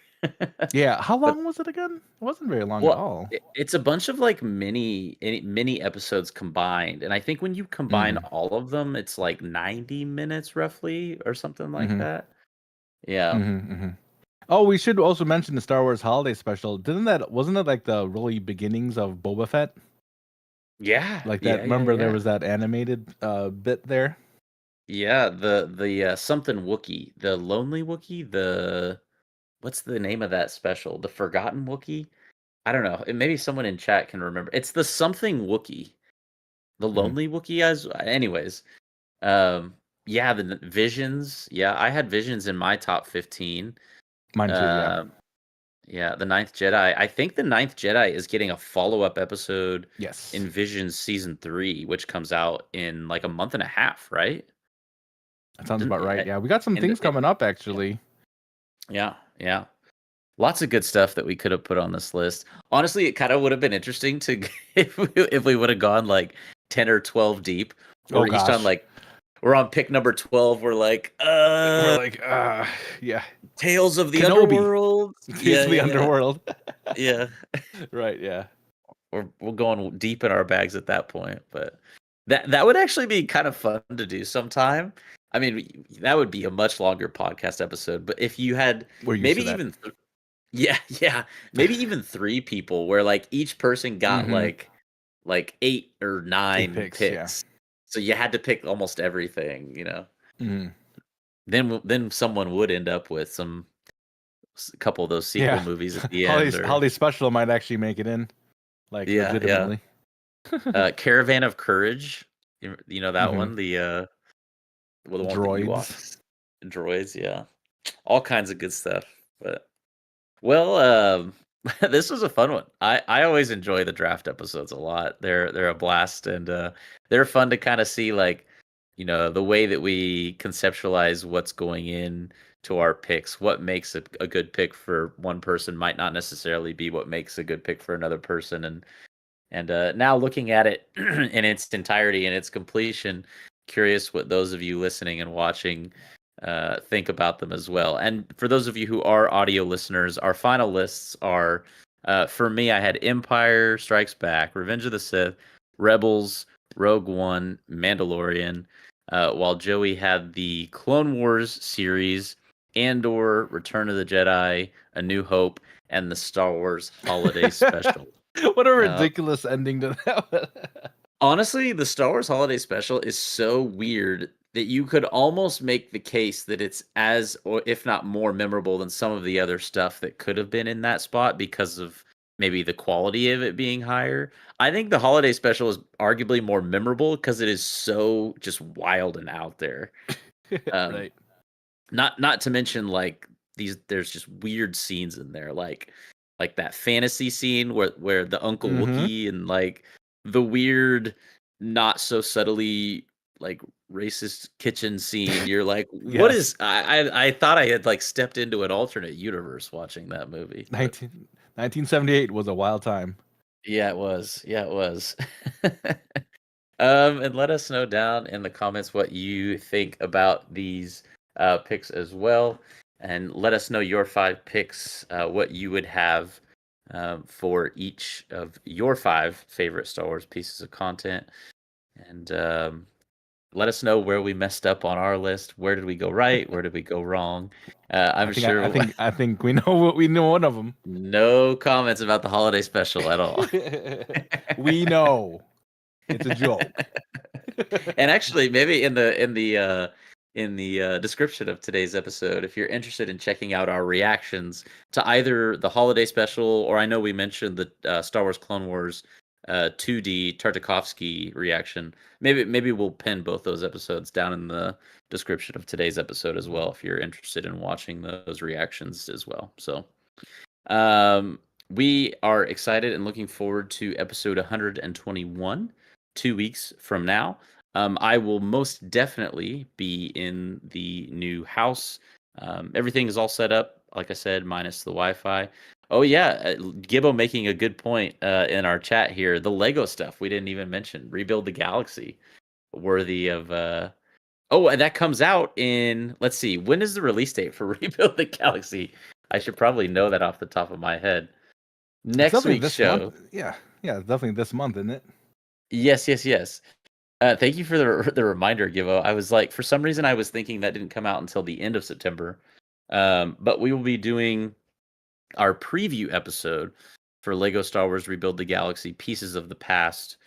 Yeah, how But long was it again? It wasn't very long at well, all. it's a bunch of like mini episodes combined, and I think when you combine Mm. all of them, it's like 90 minutes roughly or something like Hmm. that. Yeah. Hmm. Hmm. Oh, we should also mention the Star Wars Holiday Special. Wasn't it like the really beginnings of Boba Fett? Yeah, Like that. yeah, yeah, Remember there yeah. was that animated bit there? Yeah, the something Wookie, the lonely Wookie, the what's the name of that special? The Forgotten Wookie? I don't know. Maybe someone in chat can remember. It's the something Wookie. The Hmm. lonely Wookie as anyways. Um yeah, the Visions. Yeah, I had Visions in my top 15. Mine too, yeah. Um yeah, the Ninth Jedi. I think the Ninth Jedi is getting a follow-up episode Yes. in Visions season 3, which comes out in like a month and a half, right? That sounds Didn't about right. it, Yeah, we got some things coming up yeah, actually. yeah, yeah. Lots of good stuff that we could have put on this list. Honestly, it kind of would have been interesting to if we would have gone like 10 or 12 deep, Oh or each time gosh. like we're on pick number 12, we're like, We're like, yeah. Tales of the Kenobi. Underworld. Tales Yeah, of the yeah, yeah. Underworld. Yeah. Right, yeah. We're going deep in our bags at that point, but that would actually be kind of fun to do sometime. I mean, that would be a much longer podcast episode, but if you had We're used maybe to that. even yeah, yeah, maybe even 3 people where like each person got Mm-hmm. like 8 or 8 9 picks, yeah. picks. So you had to pick almost everything, you know. Mm-hmm. Then someone would end up with a couple of those sequel Yeah. movies at the end Holiday or Holiday Special might actually make it in, like yeah, yeah. legitimately. Caravan of Courage. You know that Hmm. one? Well, the one with the Droids. Ewoks and droids, yeah. All kinds of good stuff. But well, this was a fun one. I always enjoy the draft episodes a lot. They're a blast and they're fun to kind of see like, the way that we conceptualize what's going in to our picks. What makes a good pick for one person might not necessarily be what makes a good pick for another person And now looking at it in its entirety and its completion, curious what those of you listening and watching think about them as well. And for those of you who are audio listeners, our final lists are for me, I had Empire Strikes Back, Revenge of the Sith, Rebels, Rogue One, Mandalorian, while Joey had the Clone Wars series, Andor, Return of the Jedi, A New Hope, and the Star Wars Holiday Special. What a ridiculous ending to that. Honestly, the Star Wars Holiday Special is so weird that you could almost make the case that it's as, or if not more memorable than some of the other stuff that could have been in that spot because of maybe the quality of it being higher. I think the Holiday Special is arguably more memorable because it is so just wild and out there. Right. Not to mention like there's just weird scenes in there, like that fantasy scene where the Uncle Wookiee and like the weird, not so subtly like racist kitchen scene. You're like, what Yes. is I thought I had like stepped into an alternate universe watching that movie. But 1978 was a wild time. yeah, it was. Yeah, it was. And let us know down in the comments what you think about these picks as well. And let us know your 5 picks, what you would have for each of your 5 favorite Star Wars pieces of content. And let us know where we messed up on our list. Where did we go right? Where did we go wrong? I'm sure. I think we know one of them. No comments about the holiday special at all. We know it's a joke. And actually, maybe in the description of today's episode, if you're interested in checking out our reactions to either the holiday special, or I know we mentioned the Star Wars Clone Wars 2D Tartakovsky reaction, maybe we'll pin both those episodes down in the description of today's episode as well if you're interested in watching those reactions as well. So we are excited and looking forward to episode 121, 2 weeks from now. I will most definitely be in the new house. Everything is all set up, like I said, minus the Wi-Fi. Oh yeah, Gibbo making a good point in our chat here. The Lego stuff we didn't even mention. Rebuild the Galaxy, worthy of. Oh, and that comes out in. Let's see, when is the release date for Rebuild the Galaxy? I should probably know that off the top of my head. Next week's show. Month. Yeah, definitely this month, isn't it? Yes. Thank you for the reminder, Givo. I was like, for some reason, I was thinking that didn't come out until the end of September. But we will be doing our preview episode for Lego Star Wars Rebuild the Galaxy Pieces of the Past.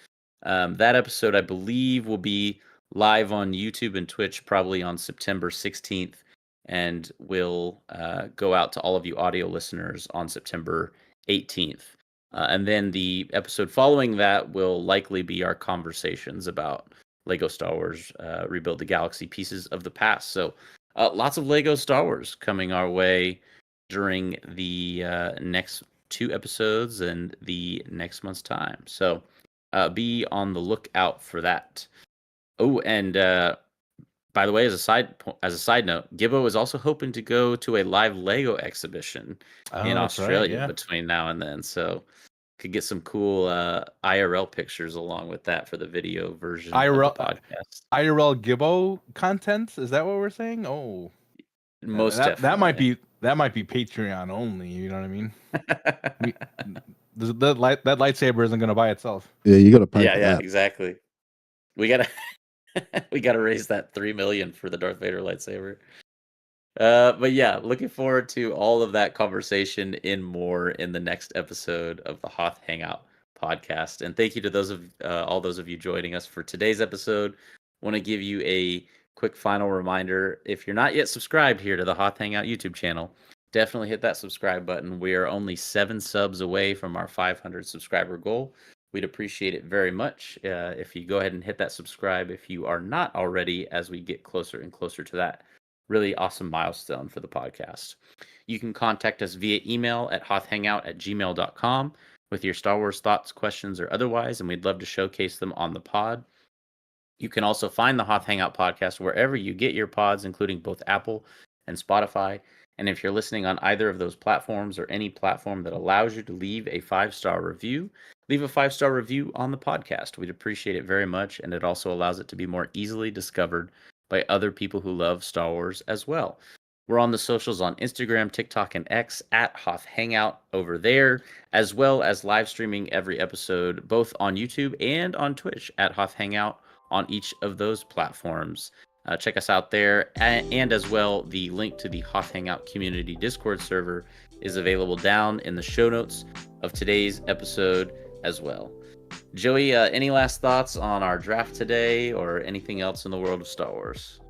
That episode, I believe, will be live on YouTube and Twitch probably on September 16th, and will go out to all of you audio listeners on September 18th. And then the episode following that will likely be our conversations about Lego Star Wars Rebuild the Galaxy Pieces of the Past. So lots of Lego Star Wars coming our way during the next 2 episodes and the next month's time. So be on the lookout for that. Oh, and by the way, as a side note, Gibbo is also hoping to go to a live Lego exhibition in Australia between now and then. So could get some cool IRL pictures along with that for the video version of the podcast. IRL Gibbo content? Is that what we're saying? Oh, most definitely. That might be Patreon only. You know what I mean? That lightsaber isn't going to buy itself. Yeah, you got to pay. Yeah, exactly. We gotta raise that 3 million for the Darth Vader lightsaber. But yeah, looking forward to all of that conversation and more in the next episode of the Hoth Hangout podcast. And thank you to all those of you joining us for today's episode. Want to give you a quick final reminder: if you're not yet subscribed here to the Hoth Hangout YouTube channel, definitely hit that subscribe button. We are only 7 subs away from our 500 subscriber goal. We'd appreciate it very much if you go ahead and hit that subscribe if you are not already, as we get closer and closer to that really awesome milestone for the podcast. You can contact us via email at hothhangout@gmail.com with your Star Wars thoughts, questions, or otherwise, and we'd love to showcase them on the pod. You can also find the Hoth Hangout podcast wherever you get your pods, including both Apple and Spotify. And if you're listening on either of those platforms or any platform that allows you to leave a 5-star review, leave a 5-star review on the podcast. We'd appreciate it very much, and it also allows it to be more easily discovered by other people who love Star Wars as well. We're on the socials on Instagram, TikTok, and X at Hoth Hangout over there, as well as live streaming every episode both on YouTube and on Twitch at Hoth Hangout on each of those platforms. Check us out there, and as well, the link to the Hoth Hangout community Discord server is available down in the show notes of today's episode as well. Joey, any last thoughts on our draft today or anything else in the world of Star Wars?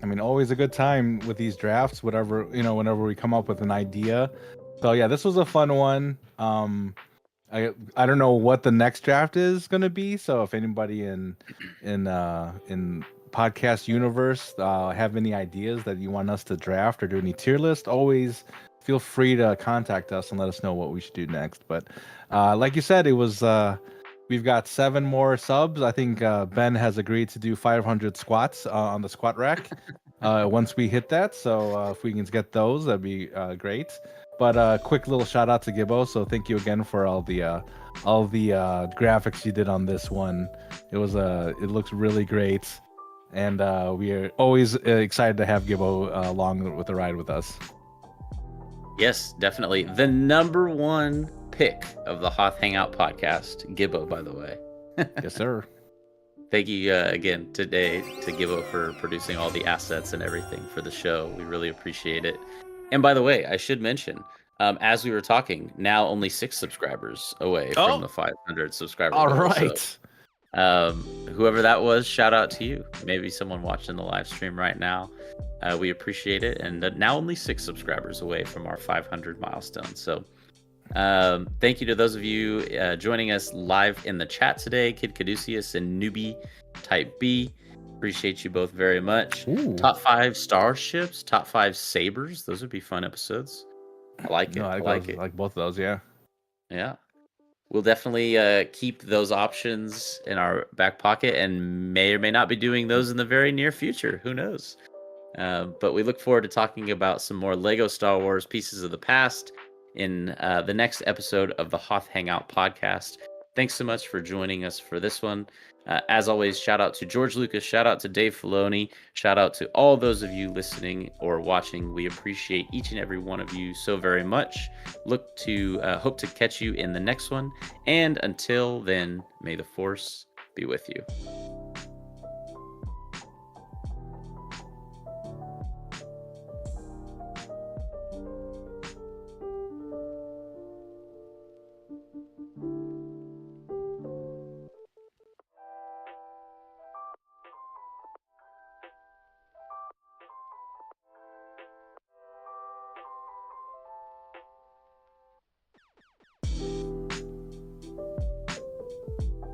I mean, always a good time with these drafts, whatever, whenever we come up with an idea. So yeah, this was a fun one. I don't know what the next draft is going to be. So if anybody in podcast universe have any ideas that you want us to draft or do any tier list, always feel free to contact us and let us know what we should do next. But like you said, it was we've got 7 more subs. I think Ben has agreed to do 500 squats on the squat rack once we hit that. So if we can get those, that'd be great. But quick little shout out to Gibbo. So thank you again for all the graphics you did on this one. It looks really great, and we are always excited to have Gibbo along with the ride with us. Yes, definitely. The number 1 pick of the Hoth Hangout podcast, Gibbo, by the way. Yes, sir. Thank you again today to Gibbo for producing all the assets and everything for the show. We really appreciate it. And by the way, I should mention, as we were talking, now only 6 subscribers away from the 500 subscriber All goal. right. So, whoever that was, shout out to you. Maybe someone watching the live stream right now. We appreciate it. And now only 6 subscribers away from our 500 milestone. So thank you to those of you joining us live in the chat today, Kid Caduceus and Newbie Type B. Appreciate you both very much. Ooh. Top 5 starships, top 5 sabers. Those would be fun episodes. I like it. No, I like it. like both of those, yeah. Yeah. We'll definitely keep those options in our back pocket and may or may not be doing those in the very near future. Who knows? But we look forward to talking about some more Lego Star Wars Pieces of the Past in the next episode of the Hoth Hangout podcast. Thanks so much for joining us for this one. As always, shout out to George Lucas, shout out to Dave Filoni, shout out to all those of you listening or watching. We appreciate each and every one of you so very much. Hope to catch you in the next one. And until then, may the Force be with you.